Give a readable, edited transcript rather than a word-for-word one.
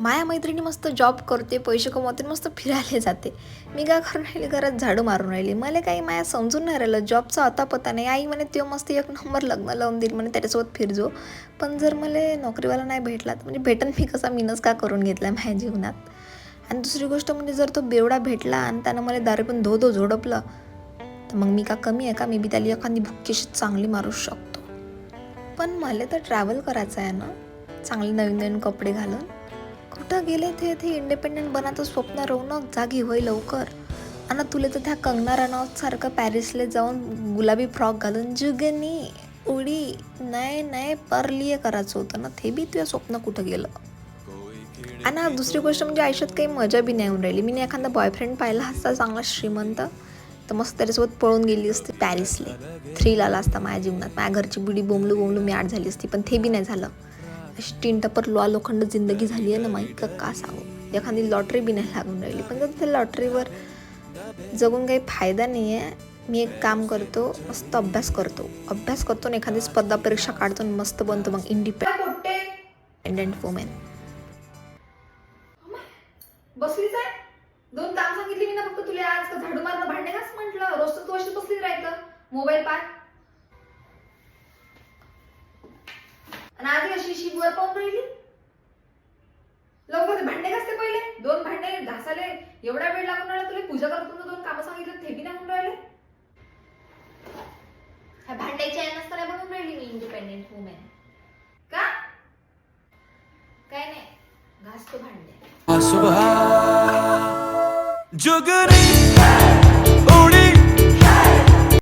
माझ्या मैत्रिणी मस्त जॉब करते, पैसे कमवते, मस्त फिरायला जाते. मी काय करून राहिली, घरात झाडू मारून राहिली. मला काही माया समजून नाही राहिलं, जॉबचा आता पता नाही. आई म्हणे तो मस्त एक नंबर लग्न लावून देईल म्हणे, त्याच्यासोबत फिरजो. पण जर मला नोकरीवाला नाही भेटला तर म्हणजे भेटन मी कसा, मीनच का करून घेतला माझ्या जीवनात. आणि दुसरी गोष्ट म्हणजे जर तो बेवडा भेटला आणि त्यानं मला दारू पण धो झोडपलं, तर मग मी का कमी आहे का? मी बी त्याला एखादी भुक्कीशी चांगली मारू शकतो. पण मला तर ट्रॅव्हल करायचं आहे ना, चांगले नवीन नवीन कपडे घालून. कुठं गेले ते इंडिपेंडंट बनाचं स्वप्न रौनक जागी होई लवकर. आणि तुला तर त्या कंगना रनौत सारखं पॅरिसला जाऊन गुलाबी फ्रॉक घालून जुगनी उडी नाही नाही परलिये करायचं होतं ना, ते बी तुझं स्वप्न कुठं गेलं. आणि दुसरी गोष्ट म्हणजे आयुष्यात काही मजा बी नाही येऊन राहिली. मी एखादा बॉयफ्रेंड पाहिला असता चांगला श्रीमंत, तर मस्त त्याच्यासोबत पळून गेली असते पॅरिसला. थ्रिल आला असता माझ्या जीवनात. माझ्या घरची बिडी बोंबलू मी आठ झाली असती, पण ते बी नाही झालं. अशी तीन टप्पर लोखंड जिंदगी झाली आहे ना माहीत का सांगू. एखादी लॉटरी बी नाही लागून राहिली. पण जर त्या लॉटरीवर जगून काही फायदा नाही आहे. मी एक काम करतो, मस्त अभ्यास करतो आणि एखादी स्पर्धा परीक्षा काढतो आणि मस्त बनतो मग इंडिपेंडंट वुमेन. बसलीच आहे. 2 काम सांगितली मी ना फक्त तुला आज, का झाडू मारणं भांडे घास म्हटलं. रोज तर तू अशी बसलीच राहायचं मोबाईल पाहत. आणि आधी अशी शिकवर पाहून राहिली. लवकर भांडे घासते पहिले. 2 भांडे घासाले एवढा वेळ लागून राहिला तुला. पूजा करतो 2 कामं सांगितलं ते बी नाही होऊन राहिले. ह्या भांड्याची आहे नसताना बनवून राहिली मी इंडिपेंडेंट वुमेन का? काय नाही, घासतो भांडे. जुगनी